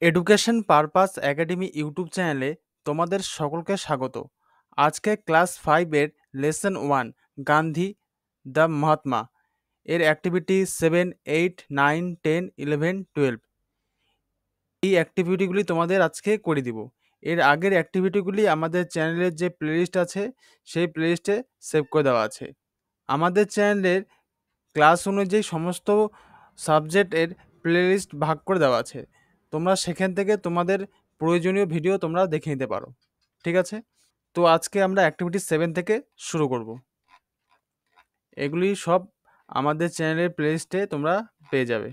Education purpose academy YouTube চ্যানেলে তোমাদের সকলকে স্বাগত। আজকে ক্লাস 5 এর লেসন 1 গান্ধী দ্য মহাত্মা এর অ্যাক্টিভিটি 7, 8, 9, 10, 11, 12 এই অ্যাক্টিভিটিগুলি তোমাদের আজকে করে দিব। এর আগের অ্যাক্টিভিটিগুলি আমাদের চ্যানেলের যে প্লেলিস্ট আছে সেই প্লেলিস্টে সেভ করে দেওয়া আছে। আমাদের চ্যানেলের ক্লাস অনুযায়ী সমস্ত সাবজেক্টের প্লেলিস্ট ভাগ করে দেওয়া আছে। তোমরা সেখান থেকে তোমাদের প্রয়োজনীয় ভিডিও তোমরা দেখে নিতে পারো। ঠিক আছে? তো আজকে আমরা অ্যাক্টিভিটি 7 থেকে শুরু করব। এগুলি সব আমাদের চ্যানেলের প্লেলিস্টে তোমরা পেয়ে যাবে।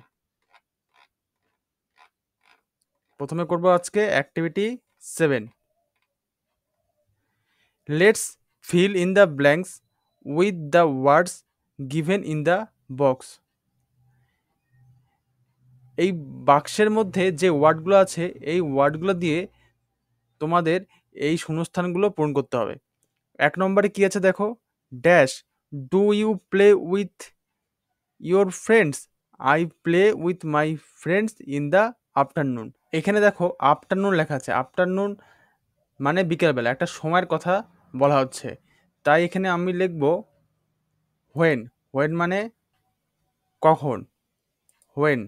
প্রথমে করব আজকে activity 7। Let's fill in the blanks with the words given in the box. এই বাক্সের মধ্যে যে ওয়ার্ডগুলো আছে এই ওয়ার্ডগুলো দিয়ে তোমাদের এই শূন্যস্থানগুলো পূরণ করতে হবে। 1 নম্বরে কি আছে দেখো, dash do you play with your friends? I play with my friends in the afternoon. এখানে দেখো আফটারনুন লেখা আছে। আফটারনুন মানে বিকেলবেলা, একটা সময়ের কথা বলা হচ্ছে। তাই এখানে আমি লিখব হোয়েন। হোয়েন মানে কখন, when.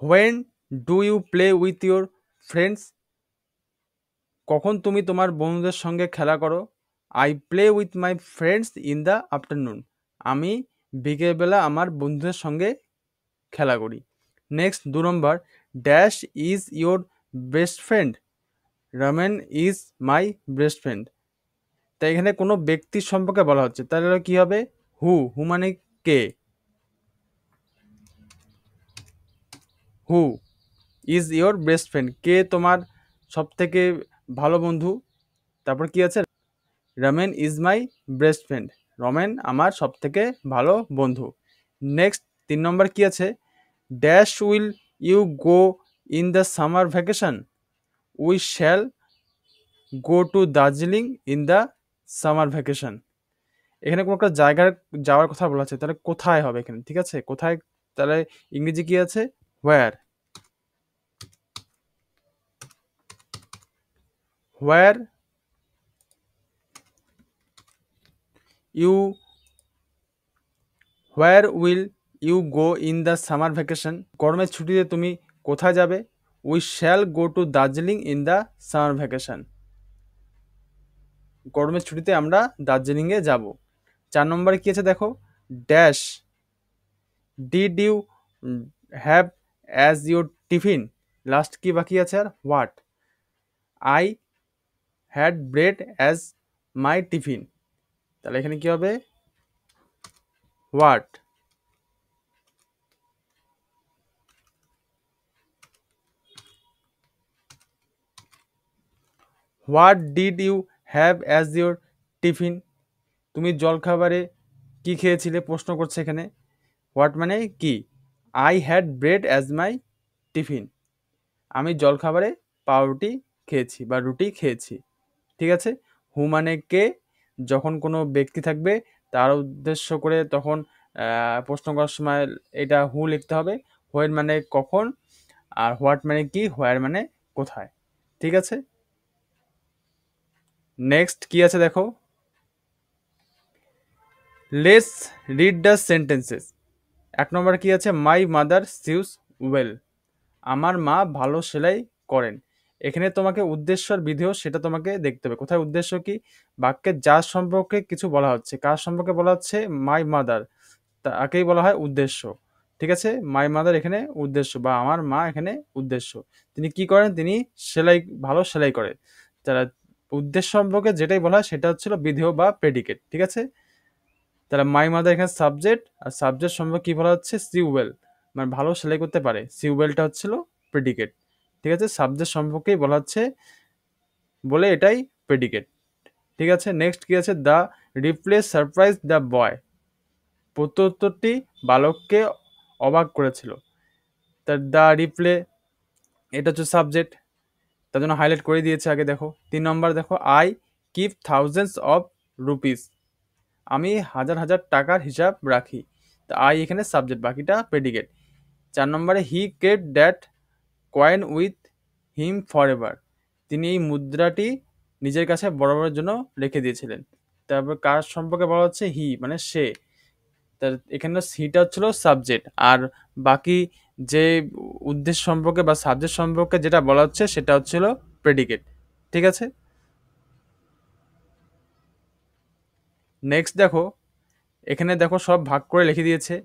When do you play with your friends? কখন তুমি তোমার বন্ধুদের সঙ্গে খেলা করো? I play with my friends in the afternoon. আমি বিকেলবেলা আমার বন্ধুদের সঙ্গে খেলা করি। নেক্সট 2 নম্বর, dash is your best friend? Ramen is my best friend. তাই এখানে কোনো ব্যক্তির সম্পর্কে বলা হচ্ছে, তাহলে কি হবে? হু। হু মানে কে? Who is your best friend? কে তোমার সব থেকে ভালো বন্ধু? তারপর কি আছে? Ramen is my best friend. Ramen আমার সব থেকে ভালো বন্ধু। নেক্সট 3 নম্বর কি আছে? Dash will you go in the summer vacation? We shall go to Darjeeling in the summer vacation. এখানে কোনো একটা জায়গায় যাওয়ার কথা বলা আছে, তাহলে কোথায় হবে এখানে? ঠিক আছে, কোথায়? তাহলে ইংরেজি কি আছে? Where. Where you where will you go in the summer vacation? গরমের ছুটিতে তুমি কোথায় যাবে? We shall go to Darjeeling in the summer vacation. গরমের ছুটিতে আমরা দার্জিলিংয়ে যাব। 4 নম্বরে কি আছে দেখো, dash did you have as your tiffin? Last কি বাকি আছে? আর what? I had bread as my tiffin. তাহলে এখানে কি হবে? What. What did you have as your tiffin? তুমি জলখাবারে কি খেয়েছিলে প্রশ্ন করছে এখানে। হোয়াট মানে কি? I had bread as my tiffin. আমি জলখাবারে পাউরুটি খেয়েছি বা রুটি খেয়েছি। ঠিক আছে? হু মানে কে? যখন কোনো ব্যক্তি থাকবে তার উদ্দেশ্য করে তখন প্রশ্ন করার সময় এটা হু লিখতে হবে। হোয়েন মানে কখন, আর হোয়াট মানে কি, হোয়ার মানে কোথায়। ঠিক আছে? নেক্সট কি আছে দেখো, লেটস রিড দ্য সেন্টেন্সেস। 1 নম্বরে কি আছে? My mother is well. আমার মা ভালো সেলাই করেন। এখানে তোমাকে উদ্দেশ্য আর বিধেয় সেটা তোমাকে দেখতে হবে। কোথায় উদ্দেশ্য কি? বাক্যে যার সম্পর্কে কিছু বলা হচ্ছে, কার সম্পর্কে বলা হচ্ছে? মাই মাদার, তাকেই বলা হয় উদ্দেশ্য। ঠিক আছে? মাই মাদার এখানে উদ্দেশ্য, বা আমার মা এখানে উদ্দেশ্য। তিনি কি করেন? তিনি সেলাই, ভালো সেলাই করেন। তারা উদ্দেশ্য সম্পর্কে যেটাই বলা হয় সেটা হচ্ছিল বিধেয় বা প্রেডিকেট। ঠিক আছে? তাহলে মাই মাদার এখানে সাবজেক্ট, আর সাবজেক্ট সম্পর্কে কি বলা হচ্ছে? সি ওয়েল, মানে ভালো সেলাই করতে পারে। সি ওয়েলটা হচ্ছিল প্রেডিকেট। ঠিক আছে? সাবজেক্ট সম্পর্কেই বলা হচ্ছে বলে এটাই প্রেডিকেট। ঠিক আছে? নেক্সট কি আছে? The reply surprised the boy. প্রত্যুত্তরটি বালককে অবাক করেছিল। তার দ্য রিপ্লে এটা হচ্ছে সাবজেক্ট, তার জন্য হাইলাইট করে দিয়েছে আগে। দেখো 3 নম্বর দেখো, I keep thousands of rupees. আমি হাজার হাজার টাকার হিসাব রাখি। তো আই এখানে সাবজেক্ট, বাকিটা প্রেডিকেট। 4 নম্বরে হি kept that coin with him for ever. তিনি এই মুদ্রাটি নিজের কাছে বরাবরের জন্য রেখে দিয়েছিলেন। তারপর কার সম্পর্কে বলা হচ্ছে? হি মানে সে। তার এখানে সিটা হচ্ছিল সাবজেক্ট, আর বাকি যে উদ্দেশ্য সম্পর্কে বা সাবজেক্ট সম্পর্কে যেটা বলা হচ্ছে সেটা হচ্ছিল প্রেডিকেট। ঠিক আছে, নেক্সট দেখো, এখানে দেখো সব ভাগ করে লিখে দিয়েছে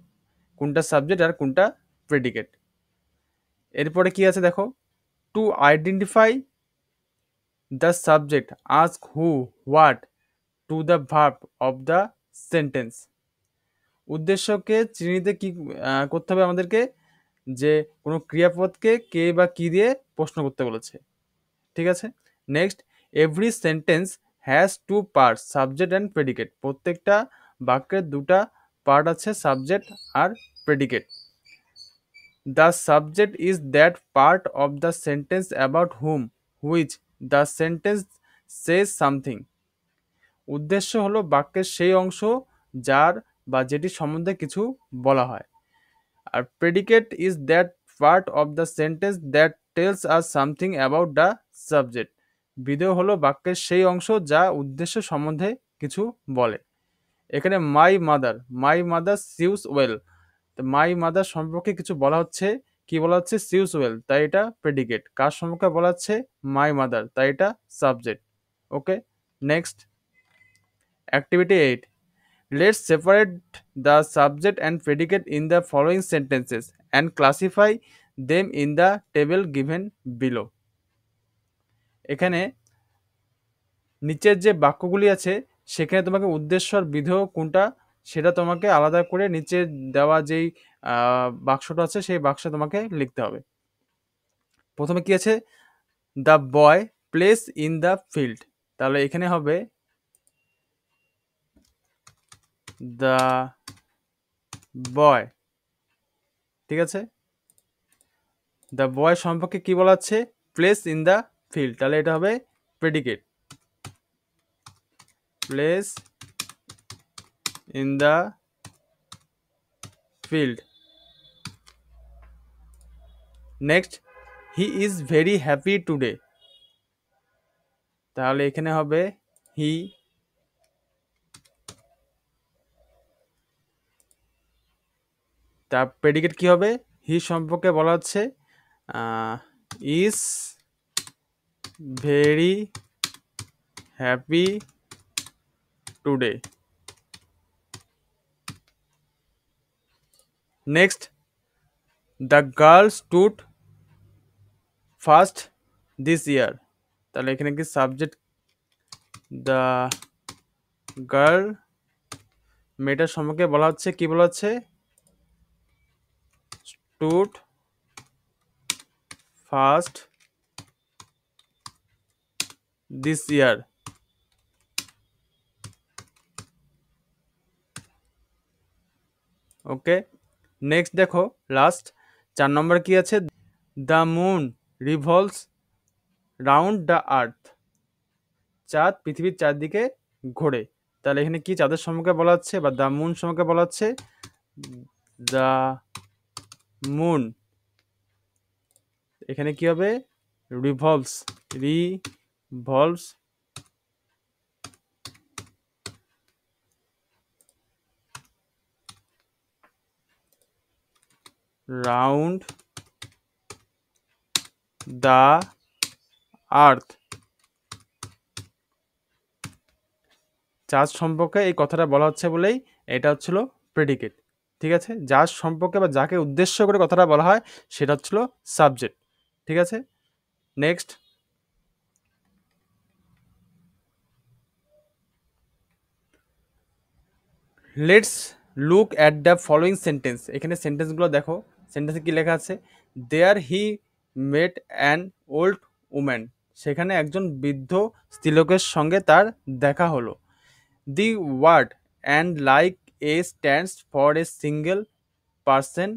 কোনটা সাবজেক্ট আর কোনটা প্রেডিকেট। এরপরে কি আছে দেখো, to identify the subject ask who what to the verb of the sentence. উদ্দেশ্যকে চিহ্নিত কি করতে হবে আমাদেরকে? যে কোনো ক্রিয়াপদকে কে বা কি দিয়ে প্রশ্ন করতে বলেছে। ঠিক আছে, next, every sentence has two part, subject and predicate. প্রত্যেকটা বাক্যের দুটা পার্ট আছে, সাবজেক্ট আর predicate. The subject is that part of the sentence about whom which the sentence says something. উদ্দেশ্য হলো বাক্যের সেই অংশ যার বা যেটি সম্বন্ধে কিছু বলা হয়। আর predicate is that part of the sentence that tells us something about the subject. বিধেয় হলো বাক্যের সেই অংশ যা উদ্দেশ্য সম্বন্ধে কিছু বলে। এখানে my mother is well, my mother সম্পর্কে কিছু বলা হচ্ছে, কি বলা হচ্ছে? সিউস ওয়েল, তাই এটা প্রেডিকেট। কার সম্পর্কে বলা হচ্ছে? মাই মাদার, তাই এটা subject. Okay, next, activity 8, let's separate the subject and predicate in the following sentences and classify them in the table given below. এখানে নিচের যে বাক্যগুলি আছে সেখানে তোমাকে উদ্দেশ্য আর বিধেয় কোনটা সেটা তোমাকে আলাদা করে নিচে দেওয়া যেই বাক্সটা আছে সেই বাক্সে তোমাকে লিখতে হবে। প্রথমে কি আছে? The boy place in the field, তাহলে এখানে হবে দ্য বয়। ঠিক আছে, দ্য বয় সম্পর্কে কি বলা হচ্ছে? প্লেস ইন দ্য ফিল্ড, তাহলে এটা হবে predicate. Place in the field. Next, he is very happy today, তাহলে এখানে হবে হি। তার প্রেডিকেট কি হবে? হি সম্পর্কে বলা হচ্ছে is very happy today. Next, the girl stood first this ইয়ার, তাহলে এখানে কি সাবজেক্ট? দ্য গার্ল, মেয়েটার সম্পর্কে বলা হচ্ছে, কি বলা হচ্ছে? Stood first this year. Okay, next দেখো লাস্ট 4 নম্বর কি আছে? The moon revolves round the earth, চাঁদ পৃথিবীর চারদিকে ঘোরে। তাহলে এখানে কি চাঁদের সম্পর্কে বলা হচ্ছে বা দ্য মুন সম্পর্কে বলা হচ্ছে? দ্য মুন, এখানে কি হবে? Revolves, revolves round the earth. চাঁদ সম্পর্কে এই কথাটা বলা হচ্ছে বলেই এটা হচ্ছিল প্রেডিকেট। ঠিক আছে, যার সম্পর্কে বা যাকে উদ্দেশ্য করে কথাটা বলা হয় সেটা হচ্ছিল সাবজেক্ট। ঠিক আছে, next, let's look at the following sentence. এখানে সেন্টেন্সগুলো দেখো, সেন্টেন্সে কি লেখা আছে? There he met an old woman, সেখানে একজন বৃদ্ধ স্ত্রীলোকের সঙ্গে তার দেখা হলো। The word and like a stands for a single person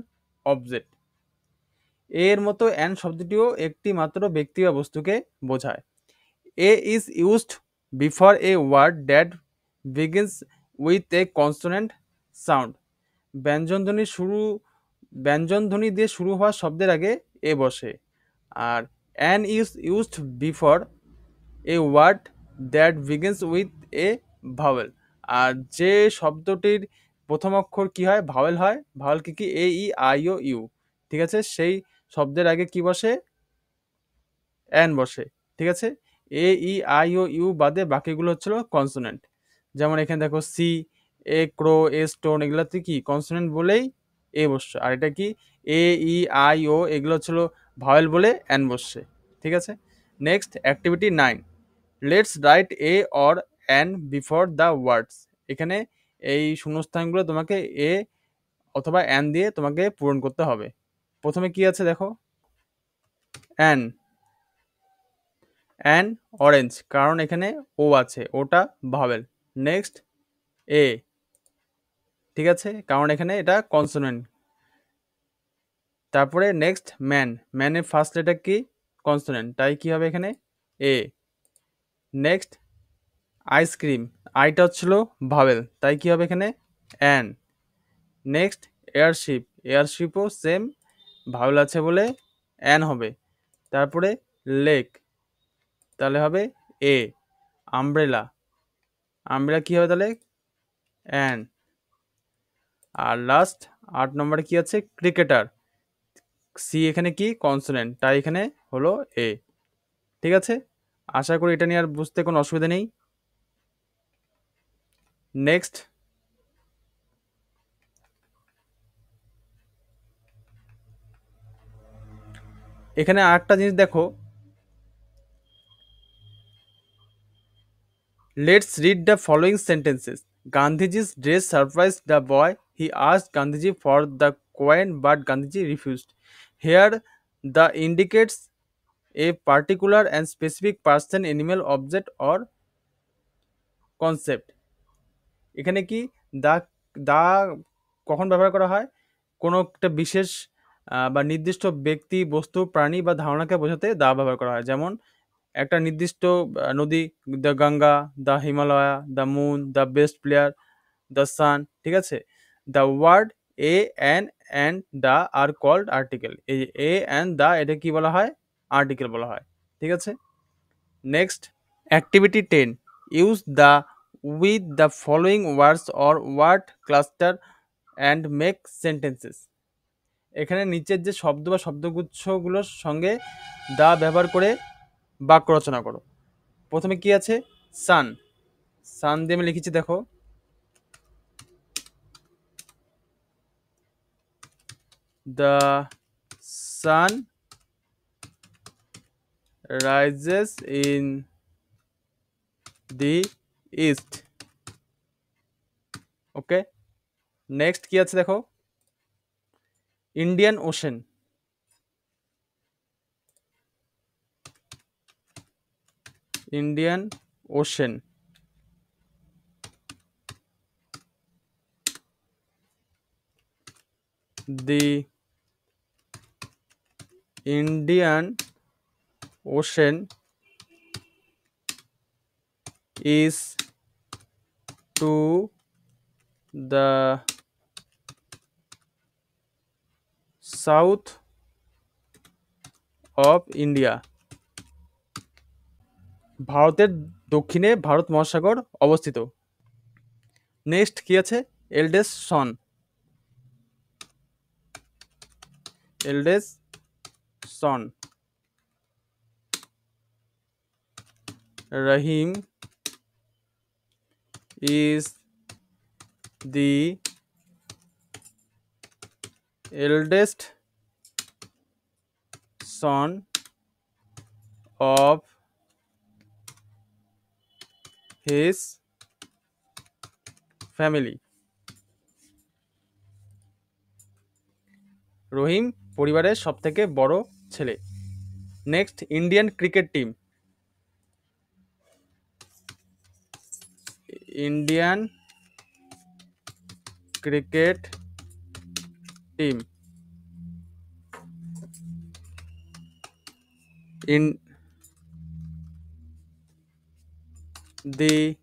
object. এর মতো অ্যান শব্দটিও একটি মাত্র ব্যক্তি বা বস্তুকে বোঝায়। A is used before a word that begins with a consonant sound. ব্যঞ্জনধ্বনি শুরু ব্যঞ্জনধ্বনি দিয়ে শুরু হওয়া শব্দের আগে এ বসে। আর an is used before a word that begins with a vowel. আর যে শব্দটির প্রথম অক্ষর কি হয়, ভাওয়েল হয়। ভাওয়েল কি কি, এ ই আই ও ইউ, ঠিক আছে, সেই শব্দের আগে কি বসে, অ্যান বসে, ঠিক আছে। এ ই আই ও ইউ বাদে বাকিগুলো হচ্ছিল কনসোনেন্ট। যেমন এখানে দেখো সি, এ ক্রো, এ স্টোন, এগুলোতে কি কনসোনেন্ট বলেই এ বসছে। আর এটা কি, এ ই আই ও, এগুলো হচ্ছিল ভাওয়েল বলে অ্যান বসছে, ঠিক আছে। Next activity 9, let's write a or an before the words. এখানে এই শূন্যস্থানগুলো তোমাকে এ অথবা অ্যান দিয়ে তোমাকে পূরণ করতে হবে। প্রথমে কি আছে দেখো, অ্যান, অ্যান অরেঞ্জ, কারণ এখানে ও আছে, ওটা ভাওয়েল। নেক্সট এ, ঠিক আছে, কারণ এখানে এটা কনসোনেন্ট। তারপরে নেক্সট ম্যান, ম্যানের ফার্স্ট লেটার কি, কনসোনেন্ট, তাই কি হবে এখানে এ। নেক্সট আইসক্রিম, আইটা হচ্ছিল ভাওয়েল, তাই কি হবে এখানে অ্যান। নেক্সট এয়ারশিপ, এয়ারশিপও সেম ভাওয়েল আছে বলে অ্যান হবে। তারপরে লেক, তাহলে হবে এ। আমব্রেলা, আমব্রেলা কি হবে তাহলে অ্যান। আর লাস্ট 8 নম্বরে কি আছে, ক্রিকেটার, সি এখানে কি কনসোনেন্ট, তাই এখানে হলো এ, ঠিক আছে। আশা করি এটা নিয়ে আর বুঝতে কোনো অসুবিধা নেই। নেক্সট, এখানে আরেকটা জিনিস দেখো, let's read the following sentences. Gandhiji's dress surprised the boy. He asked Gandhiji for the coin, but Gandhiji refused. Here, the indicates a particular and specific person, animal, object, or concept. এখানে কি দা, দা কখন ব্যবহার করা হয়, কোনো একটা বিশেষ বা নির্দিষ্ট ব্যক্তি, বস্তু, প্রাণী বা ধারণাকে বোঝাতে দা ব্যবহার করা হয়। যেমন একটা নির্দিষ্ট নদী, the Ganga, the Himalaya, the moon, the best player, the sun, ঠিক আছে। The word a and the are called article. এই এ অ্যান্ড দ্য, এটা কি বলা হয়, আর্টিকেল বলা হয়, ঠিক আছে। Next activity 10, use the with the following words or word cluster and make sentences. এখানে নিচের যে শব্দ বা শব্দগুচ্ছগুলোর সঙ্গে দা ব্যবহার করে বাক্য রচনা করো। প্রথমে কি আছে, সান, সান দিয়ে আমি লিখেছি দেখো, the sun rises in the east. Okay. Next কি আছে দেখো, Indian ocean, Indian ocean. The Indian ocean is to the south of India. ভারতের দক্ষিণে ভারত মহাসাগর অবস্থিত। নেক্সট কি আছে, এলডেস সন, এলডেস সন। রহিম is the eldest son of his family. রহিম পরিবারের সবথেকে বড় ছেলে। Next Indian cricket team, Indian cricket team, in the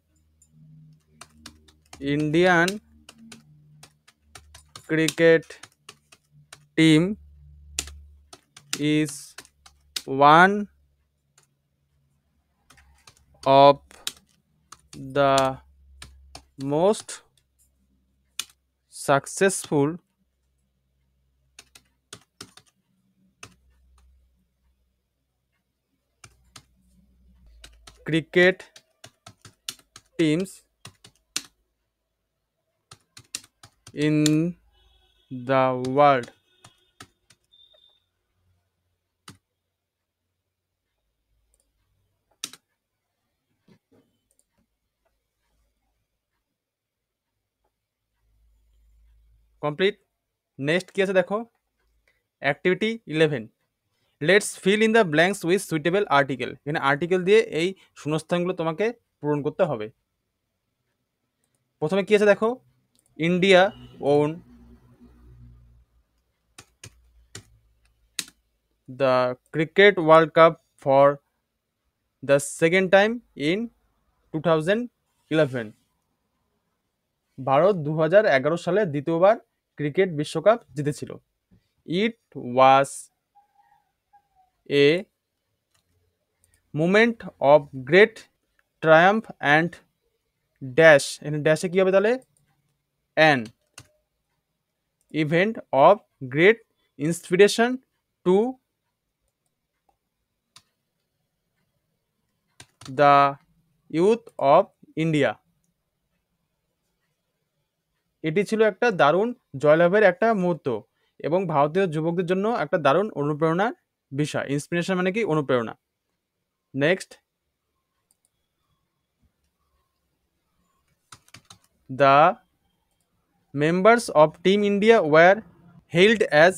Indian cricket team is one of the most successful cricket teams in the world. Complete. Next কি আছে দেখো, activity 11, let's fill in the blanks with suitable article. এখানে article দিয়ে এই শূন্যস্থানগুলো তোমাকে পূরণ করতে হবে। প্রথমে কি আছে দেখো, India won the cricket world cup for the second time in 2011। Bharat 2011 সালে দ্বিতীয়বার ক্রিকেট বিশ্বকাপ জিতেছিল। It was a moment of great triumph and dash, এখানে ড্যাশে কি হবে তাহলে, an event of great inspiration to the youth of India. এটি ছিল একটা দারুণ জয়লাভের একটা মুহূর্ত এবং ভারতীয় যুবকদের জন্য একটা দারুণ অনুপ্রেরণার বিষয়। ইন্সপিরেশন মানে কি, অনুপ্রেরণা। Next, the members of team India were hailed as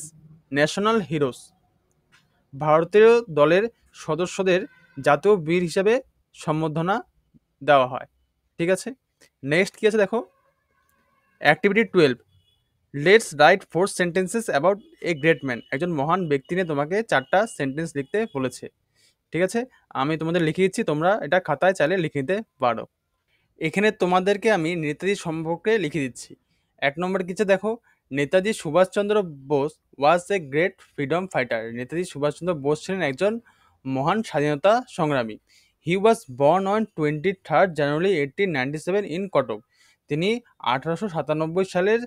national heroes. ভারতীয় দলের সদস্যদের জাতীয় বীর হিসেবে সম্বর্ধনা দেওয়া হয়। ঠিক আছে। নেক্সট কি আছে দেখো, activity 12, let's write 4 sentences about a great man. একজন মহান ব্যক্তি নিয়ে তোমাকে 4টা সেন্টেন্স লিখতে বলেছে। ঠিক আছে, আমি তোমাদের লিখে দিচ্ছি, তোমরা এটা খাতায় চাইলে লিখে নিতে পারো। এখানে তোমাদেরকে আমি নেতাজি সম্পর্কে লিখে দিচ্ছি। 1 নম্বর কিছু দেখো, Netaji Subhashchandra Bose was a great freedom fighter. Netaji Subhashchandra Bose ছিলেন একজন মহান স্বাধীনতা সংগ্রামী। He was born on 23 January 1897 in Cuttack. তিনি 1897 সালের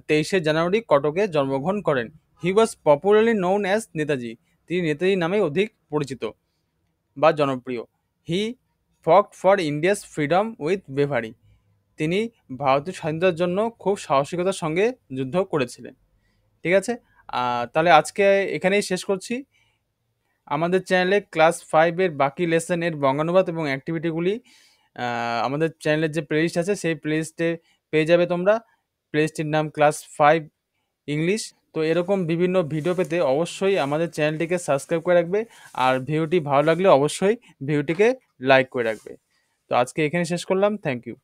23শে জানুয়ারি কটকে জন্মগ্রহণ করেন। He was popularly known as Netaji. তিনি নেতাজি নামে অধিক পরিচিত বা জনপ্রিয়। He fought for India's freedom with bravery. তিনি ভারতীয় স্বাধীনতার জন্য খুব সাহসিকতার সঙ্গে যুদ্ধ করেছিলেন। ঠিক আছে, তাহলে আজকে এখানেই শেষ করছি। আমাদের চ্যানেলে ক্লাস 5-এর বাকি লেসনের বঙ্গানুবাদ এবং অ্যাক্টিভিটিগুলি আমাদের চ্যানেলের যে প্লেলিস্ট আছে সেই প্লেলিস্টে পেয়ে যাবে তোমরা। প্লেলিস্টটির নাম ক্লাস 5 ইংলিশ। তো এরকম বিভিন্ন ভিডিও পেতে অবশ্যই আমাদের চ্যানেলটিকে সাবস্ক্রাইব করে রাখবে, আর ভিডিওটি ভালো লাগলে অবশ্যই ভিডিওটিকে লাইক করে রাখবে। তো আজকে এখানে শেষ করলাম, থ্যাংক ইউ।